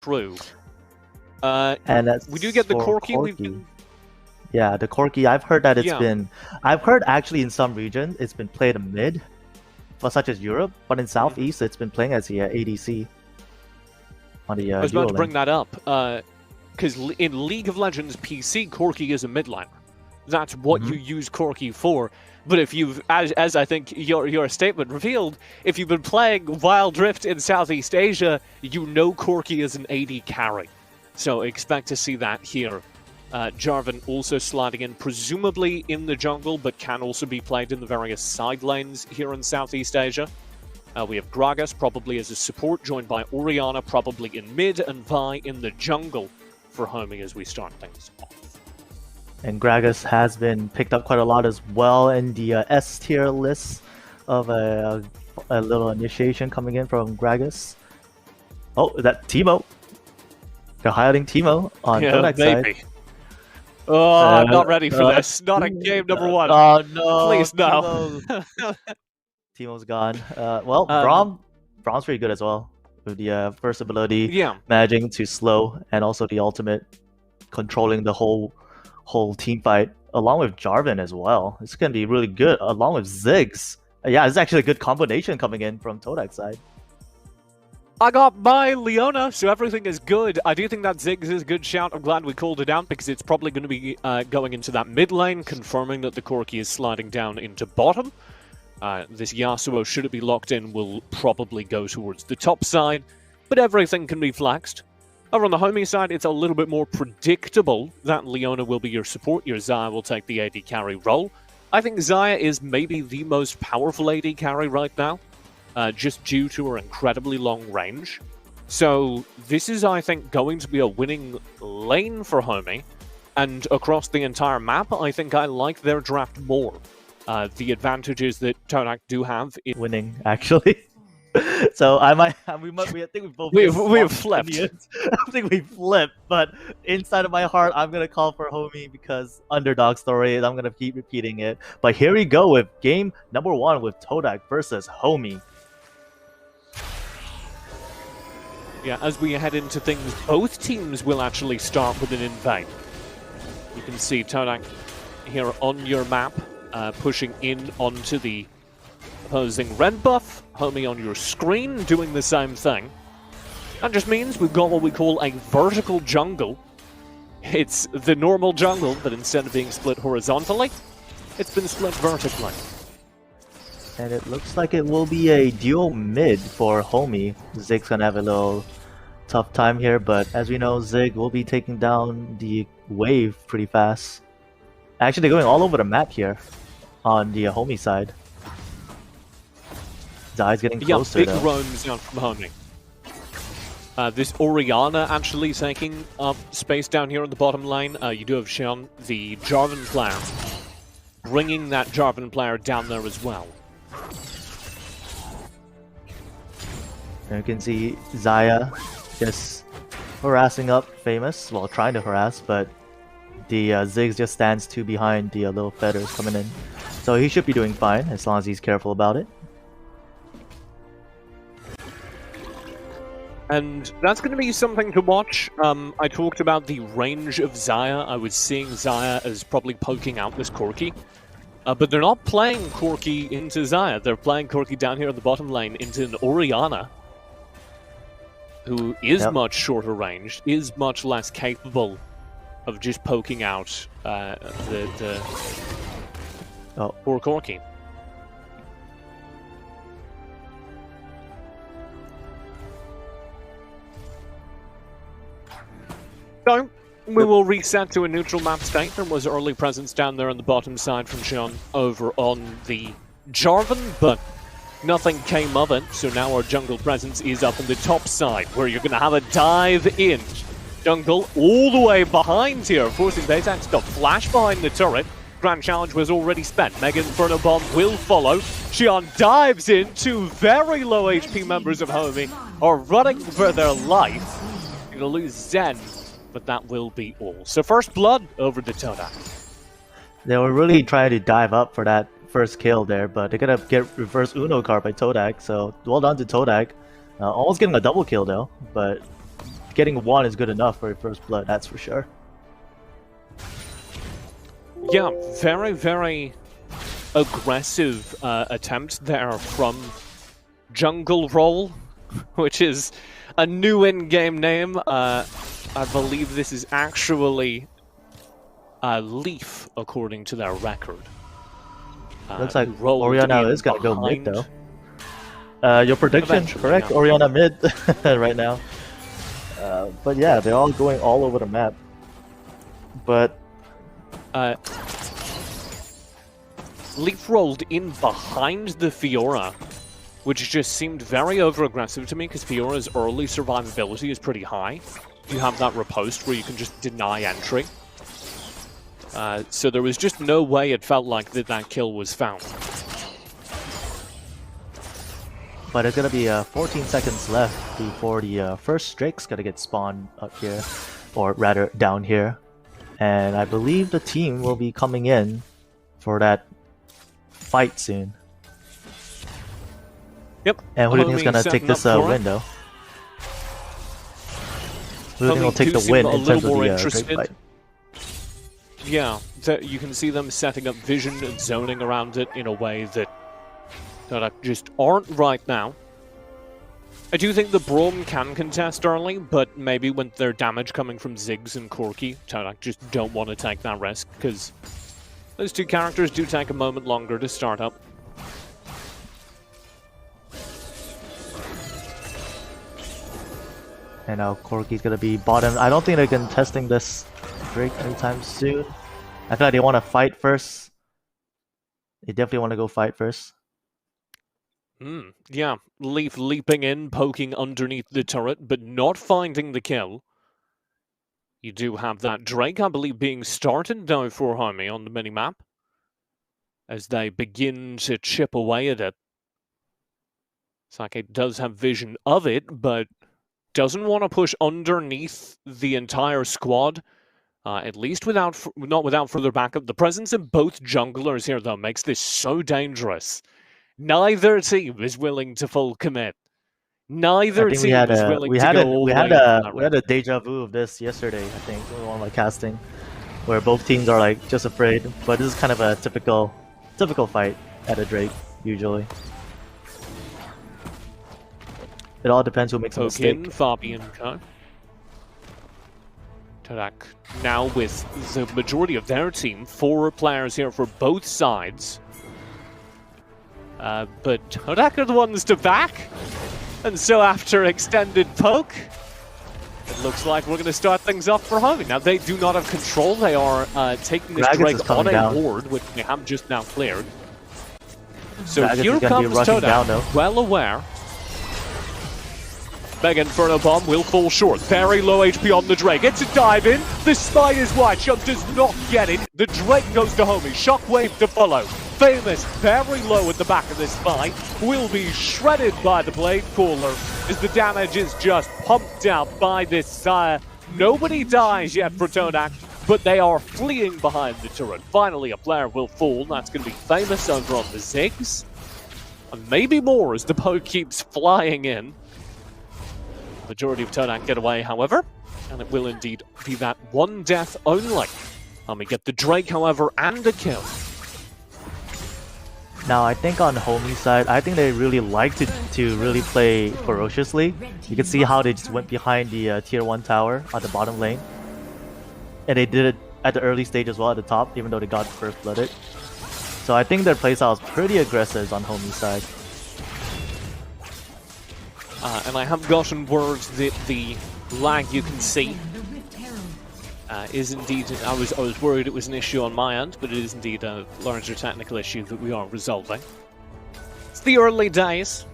True. And that's we do get the for Corki. Yeah, the Corki. I've heard that it's Yeah. been. I've heard actually in some regions it's been played in mid, such as Europe, but in Southeast it's been playing as the ADC. On the I was about to bring that up, because in League of Legends PC, Corki is a mid laner. That's what you use Corki for. But if you've, as I think your statement revealed, if you've been playing Wild Rift in Southeast Asia, you know Corki is an AD carry. So expect to see that here. Jarvan also sliding in, presumably in the jungle, but can also be played in the various side lanes here in Southeast Asia. We have Gragas probably as a support, joined by Orianna probably in mid, and Vi in the jungle for Homiee as we start things off. And Gragas has been picked up quite a lot as well in the S tier list of a little initiation coming in from Gragas. Oh, is that Teemo? They're hiding Teemo on TODAK side. Oh, I'm not ready for this. Not a game number one. Oh no! Please no. Teemo's gone. Well, Brom's pretty good as well with the first ability, managing to slow, and also the ultimate, controlling the whole team fight, along with Jarvan as well. It's gonna be really good, along with Ziggs. Yeah, it's actually a good combination coming in from TODAK side. I got my Leona, so everything is good. I do think that Ziggs is a good shout. I'm glad we called it out because it's probably going to be going into that mid lane, confirming that the Corki is sliding down into bottom. This Yasuo, should it be locked in, will probably go towards the top side, but everything can be flexed. Over on the Homiee side, it's a little bit more predictable that Leona will be your support. Your Xayah will take the AD carry role. I think Xayah is maybe the most powerful AD carry right now, just due to her incredibly long range. So this is, I think, going to be a winning lane for Homiee, and across the entire map, I think I like their draft more. The advantages that TODAK do have in winning, actually. So I think we both we've flipped. I think we flipped, but inside of my heart, I'm gonna call for Homiee because underdog story. I'm gonna keep repeating it. But here we go with game number 1 with TODAK versus Homiee. Yeah, as we head into things, both teams will actually start with an invade. You can see TODAK here on your map, pushing in onto the opposing red buff. Homiee on your screen doing the same thing. That just means we've got what we call a vertical jungle. It's the normal jungle, but instead of being split horizontally, it's been split vertically. And it looks like it will be a dual mid for Homiee. Zig's gonna have a little tough time here, but as we know, Zig will be taking down the wave pretty fast. Actually, they're going all over the map here on the Homiee side. Xayah's getting closer. Yeah, big roams out from Homiee. This Orianna actually taking up space down here on the bottom lane. You do have Xion, the Jarvan player, bringing that Jarvan player down there as well. And you can see Xayah just harassing up Famous, well, trying to harass, but the Ziggs just stands 2 behind the little feathers coming in. So he should be doing fine as long as he's careful about it. And that's going to be something to watch. I talked about the range of Xayah. I was seeing Xayah as probably poking out this Corki. But they're not playing Corki into Xayah. They're playing Corki down here in the bottom lane into an Orianna, who is much shorter ranged, is much less capable of just poking out the poor Corki. So, we will reset to a neutral map state. There was early presence down there on the bottom side from Xion over on the Jarvan, but nothing came of it. So now our jungle presence is up on the top side, where you're going to have a dive in. Jungle all the way behind here, forcing Baytax to flash behind the turret. Grand Challenge was already spent. Mega Inferno Bomb will follow. Xion dives in. 2 very low HP members of Homiee are running for their life. Going to lose Zen, but that will be all. So first blood over the TODAK. They were really trying to dive up for that first kill there, but they're gonna get reverse Uno card by TODAK, so well done to TODAK. Almost getting a double kill though, but getting one is good enough for a first blood, that's for sure. Yeah, very, very aggressive attempt there from Jungle Roll, which is a new in-game name. I believe this is actually Leaf, according to their record. Looks like Orianna is going to go mid, though. Your prediction, correct? Yeah. Orianna mid right now. But yeah, they're all going all over the map. But Leaf rolled in behind the Fiora, which just seemed very over-aggressive to me, because Fiora's early survivability is pretty high. You have that riposte where you can just deny entry. So there was just no way it felt like that kill was found. But it's going to be 14 seconds left before the first Drake's going to get spawned up here, or rather down here. And I believe the team will be coming in for that fight soon. Yep. And who do you think is going to take this window? Who do you think will take the win in terms of the Drake fight? Yeah, you can see them setting up vision and zoning around it in a way that just aren't right now. I do think the Braum can contest early, but maybe when their damage coming from Ziggs and Corki, TODAK just don't want to take that risk, because those two characters do take a moment longer to start up. And now Corki's gonna be bottom. I don't think they're contesting this Drake anytime soon. I feel like they want to fight first. They definitely want to go fight first. Yeah, Leaf leaping in, poking underneath the turret, but not finding the kill. You do have that Drake, I believe, being started now for Homiee on the minimap, as they begin to chip away at it. It's like it does have vision of it, but doesn't want to push underneath the entire squad, at least not without further backup. The presence of both junglers here, though, makes this so dangerous. Neither team is willing to full commit. Neither team is willing to go all the way. We had a deja vu of this yesterday, I think, in one of my casting, where both teams are like just afraid. But this is kind of a typical fight at a Drake, usually. It all depends who makes a mistake. Fabian TODAK now with the majority of their team, 4 players here for both sides. But TODAK are the ones to back. And so after extended poke, it looks like we're going to start things off for Homiee. Now they do not have control. They are taking this Drake on a board, which they have just now cleared. So here comes TODAK, well aware. Mega Inferno Bomb will fall short. Very low HP on the Drake. It's a dive in. The Spider's Wide Jump does not get it. The Drake goes to Homiee. Shockwave to follow. Famous, very low at the back of this fight, will be shredded by the Blade Caller as the damage is just pumped out by this Sire. Nobody dies yet for TODAK, but they are fleeing behind the turret. Finally, a player will fall. That's going to be Famous over on the Ziggs. And maybe more as the poke keeps flying in. Majority of TODAK get away, however, and it will indeed be that one death only. We get the Drake, however, and a kill. Now, I think on Homie's side, I think they really like to really play ferociously. You can see how they just went behind the tier 1 tower at the bottom lane. And they did it at the early stage as well at the top, even though they got first blooded. So I think their playstyle is pretty aggressive on Homie's side. And I have gotten word that the lag you can see is indeed, I was worried it was an issue on my end, but it is indeed a larger technical issue that we are resolving. It's the early days.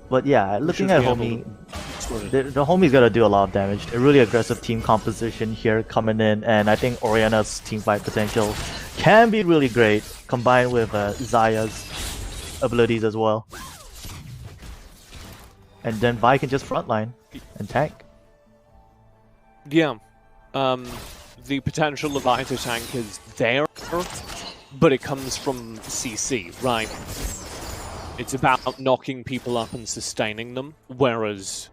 But yeah, looking at Homiee, the Homie's got to do a lot of damage. A really aggressive team composition here coming in, and I think Orianna's teamfight potential can be really great, combined with Xayah's abilities as well. And then Vi can just frontline and tank. Yeah, the potential of Vi to tank is there, but it comes from CC, right? It's about knocking people up and sustaining them, whereas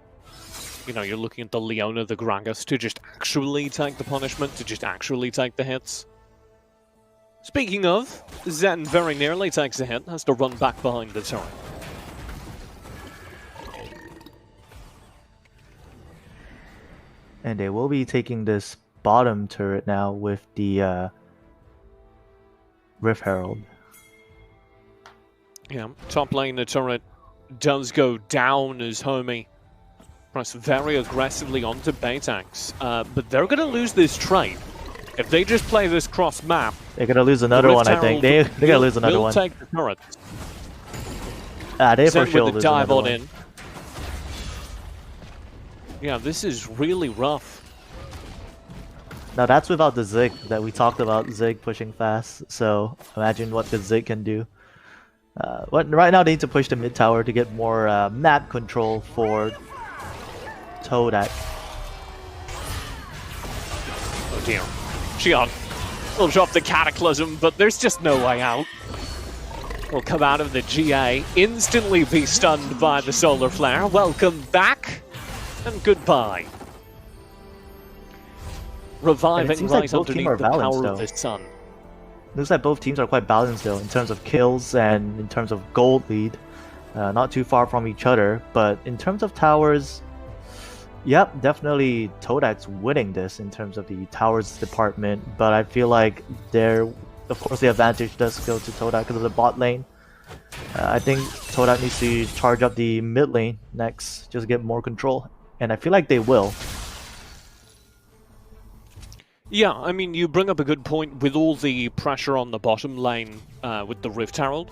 You know, you're looking at the Leona, the Gragas to just actually take the punishment, to just actually take the hits. Speaking of, Zen very nearly takes a hit, has to run back behind the turret. And they will be taking this bottom turret now with the Rift Herald. Yeah, top lane the turret does go down as Homiee press very aggressively onto Baytax, but they're going to lose this trade. If they just play this cross map, they're going to lose another one, I think. They're going to lose another one. Take the turret. They for sure with the dive on in. Yeah, this is really rough. Now that's without the Zig that we talked about, Zig pushing fast, so imagine what the Zig can do. Right now they need to push the mid tower to get more map control for TODAK. Oh dear. Xion will drop the Cataclysm, but there's just no way out. Will come out of the GA, instantly be stunned by the Solar Flare. Welcome back, and goodbye. Reviving right like underneath the power of the sun. Looks like both teams are quite balanced though, in terms of kills and in terms of gold lead. Not too far from each other, but in terms of towers, yep, definitely TODAK's winning this in terms of the towers department, but I feel like of course the advantage does go to TODAK because of the bot lane. I think TODAK needs to charge up the mid lane next, just get more control, and I feel like they will. Yeah, I mean, you bring up a good point with all the pressure on the bottom lane with the Rift Herald.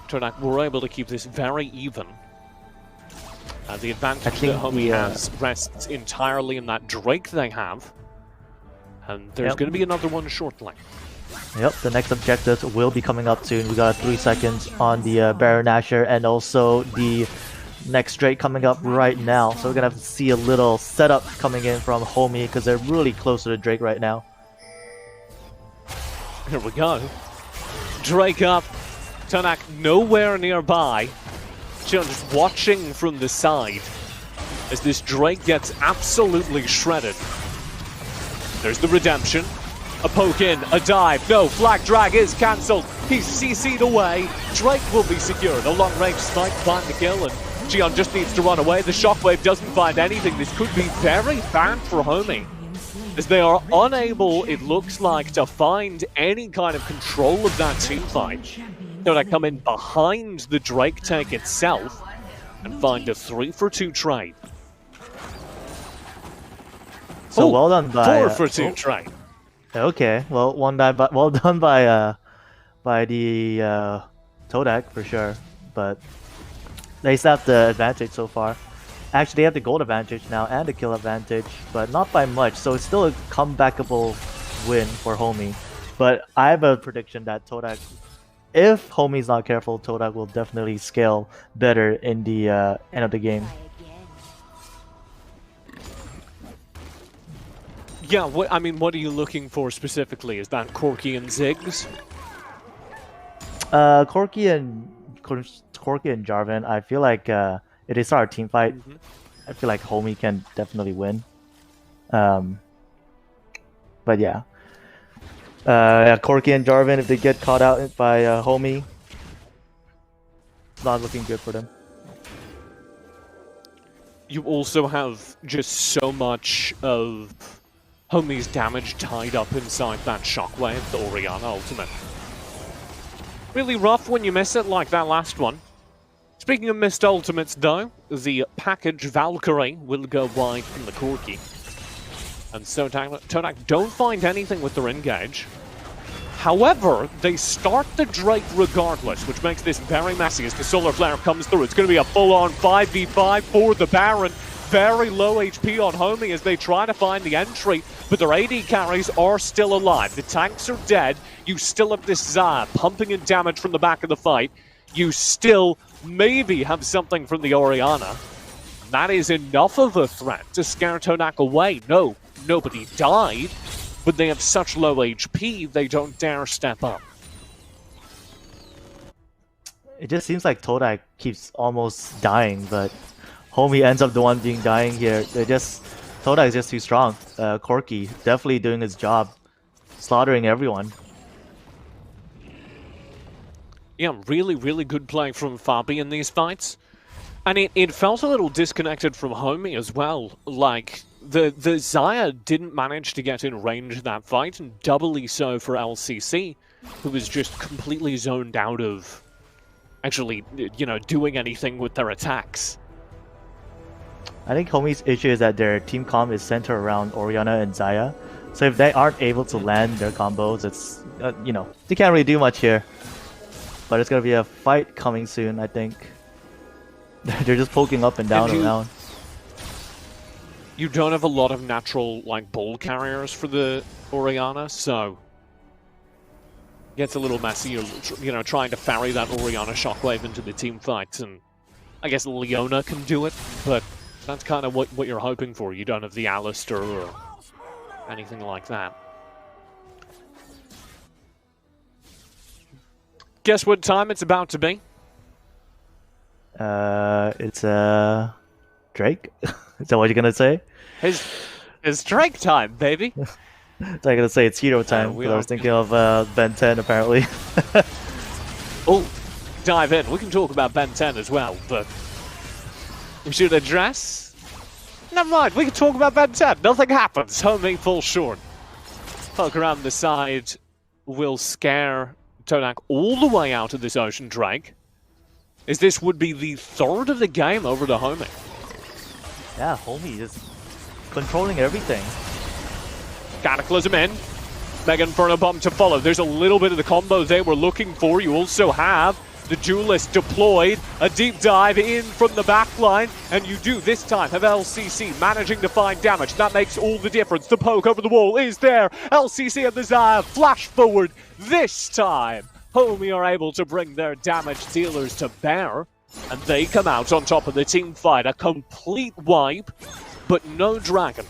TODAK were able to keep this very even. The advantage that Homiee has rests entirely in that Drake they have. And there's going to be another one shortly. Yep, the next objective will be coming up soon. We got 3 seconds on the Baron Asher and also the next Drake coming up right now. So we're going to have to see a little setup coming in from Homiee because they're really close to the Drake right now. Here we go. Drake up. TODAK nowhere nearby. Just watching from the side as this Drake gets absolutely shredded. There's the redemption. A poke in, a dive. No, flag drag is cancelled. He's CC'd away. Drake will be secured. A long range snipe find the kill, and Xion just needs to run away. The shockwave doesn't find anything. This could be very bad for Homiee, as they are unable, it looks like, to find any kind of control of that teamfight. TODAK come in behind the Drake tank itself and find a 3-for-2 trade. So well done by 4-for-2 trade. Okay, well done by the TODAK for sure, but they still have the advantage so far. Actually, they have the gold advantage now and the kill advantage, but not by much. So it's still a comebackable win for Homiee. But I have a prediction that TODAK, if Homie's not careful, TODAK will definitely scale better in the end of the game. Yeah, I mean, what are you looking for specifically? Is that Corki and Ziggs? Corki and Jarvan, I feel like if they start a team fight, I feel like Homiee can definitely win. But yeah. Corki and Jarvan, if they get caught out by Homiee, it's not looking good for them. You also have just so much of Homie's damage tied up inside that shockwave, the Orianna ultimate. Really rough when you miss it like that last one. Speaking of missed ultimates though, the package Valkyrie will go wide from the Corki. And so TODAK don't find anything with their engage. However, they start the Drake regardless, which makes this very messy as the Solar Flare comes through. It's going to be a full-on 5v5 for the Baron. Very low HP on Homiee as they try to find the entry, but their AD carries are still alive. The tanks are dead. You still have this Xayah pumping in damage from the back of the fight. You still maybe have something from the Orianna. That is enough of a threat to scare TODAK away. No, nobody died, but they have such low HP, they don't dare step up. It just seems like TODAK keeps almost dying, but Homiee ends up the one being dying here. TODAK is just too strong. Corki definitely doing his job, slaughtering everyone. Yeah, really, really good play from Fabi in these fights. And it felt a little disconnected from Homiee as well. Like, the Xayah didn't manage to get in range of that fight, and doubly so for LCC, who was just completely zoned out of actually, you know, doing anything with their attacks. I think Homie's issue is that their team comp is centered around Orianna and Xayah. So if they aren't able to land their combos, it's, you know, they can't really do much here. But it's going to be a fight coming soon, I think. They're just poking up and down around. You don't have a lot of natural, like, ball carriers for the Orianna, so it gets a little messy. You're, you know, trying to ferry that Orianna shockwave into the team fights, and I guess Leona can do it, but that's kind of what you're hoping for. You don't have the Alistair or anything like that. Guess what time it's about to be? It's Drake. Is that what you're gonna say? It's Drake time, baby. I'm gonna say it's hero time. I was thinking of Ben 10 apparently. Oh, dive in. We can talk about Ben 10 as well, but we should address. Never mind. We can talk about Ben 10. Nothing happens. Homiee falls short. Poke around the side will scare TODAK all the way out of this Ocean Drake, as this would be the third of the game over to Homiee. Yeah, Homiee is controlling everything. Cataclysm in. Mega Inferno Bomb to follow. There's a little bit of the combo they were looking for. You also have the Duelist deployed. A deep dive in from the back line. And you do this time have LCC managing to find damage. That makes all the difference. The poke over the wall is there. LCC and the Xayah flash forward. This time, Homiee are able to bring their damage dealers to bear. And they come out on top of the team fight. A complete wipe, but no dragon.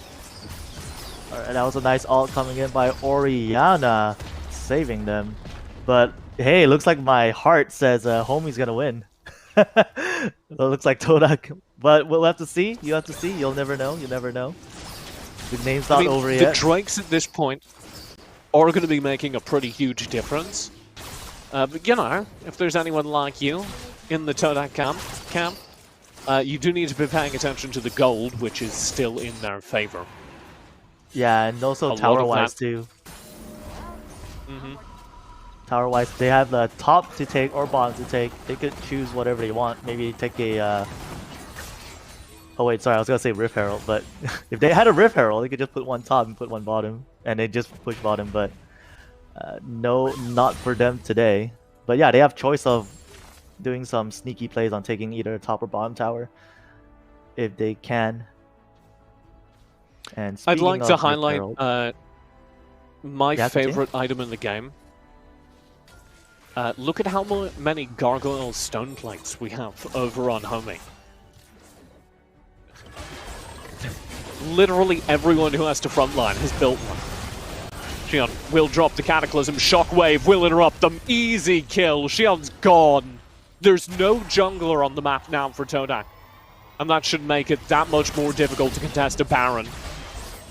Alright, that was a nice ult coming in by Orianna, saving them. But hey, looks like my heart says Homie's gonna win. It looks like TODAK, but we'll have to see. You have to see. You'll never know. You never know. The name's not over yet. The Drakes at this point are going to be making a pretty huge difference. But you know, if there's anyone like you in the TODAK camp, you do need to be paying attention to the gold, which is still in their favor. Yeah, and also tower-wise too. Tower-wise, they have the top to take or bottom to take. They could choose whatever they want. Maybe take a... Oh wait, sorry, I was gonna say Rift Herald, but if they had a Rift Herald, they could just put one top and put one bottom, and they just push bottom, but no, not for them today. But yeah, they have choice of doing some sneaky plays on taking either top or bottom tower, if they can. And I'd like to highlight my favorite item in the game. Look at how many gargoyle stone plates we have over on Homiee. Literally everyone who has to frontline has built one. Xion will drop the Cataclysm. Shockwave will interrupt them. Easy kill. Xion's gone. There's no jungler on the map now for TODAK. And that should make it that much more difficult to contest a Baron.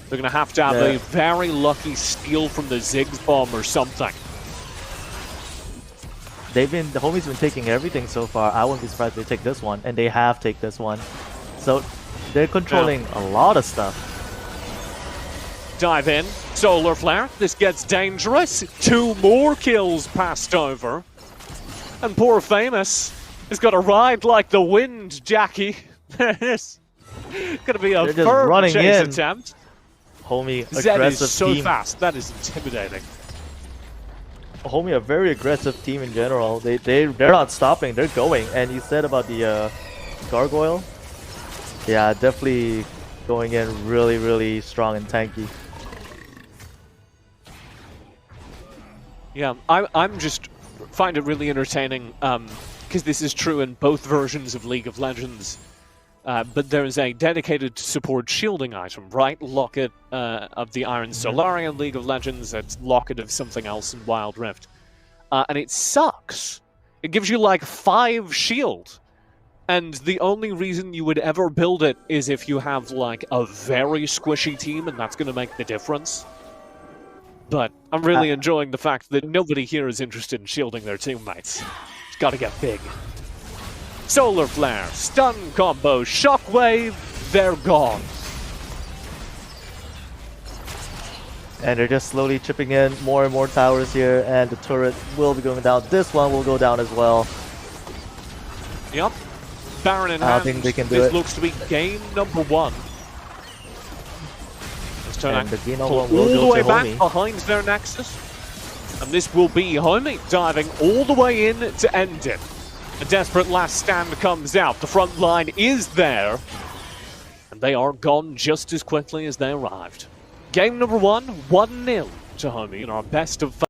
They're going to have a very lucky steal from the Ziggs bomb or something. The Homie's been taking everything so far. I wouldn't be surprised if they take this one, and they have taken this one. So they're controlling a lot of stuff. Dive in. Solar Flare. This gets dangerous. 2 more kills passed over. And poor Famous has got to ride like the wind, Jackie. There's going to be a firm chase attempt. Homiee, Zed aggressive is so team. fast. That is intimidating. Homiee, a very aggressive team in general. They're not stopping. They're going. And you said about the gargoyle. Yeah, definitely going in really, really strong and tanky. Yeah, I'm just find it really entertaining because this is true in both versions of League of Legends. But there's a dedicated support shielding item, right? Locket of the Iron Solari in League of Legends, it's Locket of something else in Wild Rift. And it sucks. It gives you like 5 shield. And the only reason you would ever build it is if you have, like, a very squishy team, and that's going to make the difference. But I'm really enjoying the fact that nobody here is interested in shielding their teammates. It's got to get big. Solar Flare, stun combo, shockwave, they're gone. And they're just slowly chipping in more and more towers here, and the turret will be going down. This one will go down as well. Yep. Baron in I hand. think they can do this it. Looks to be game number 1. Let's turn And the game number all one will the go way to back Homiee. behind their Nexus. And this will be Homiee diving all the way in to end it. A desperate last stand comes out. The front line is there. And they are gone just as quickly as they arrived. Game number 1, 1-0 to Homiee in our best of 5.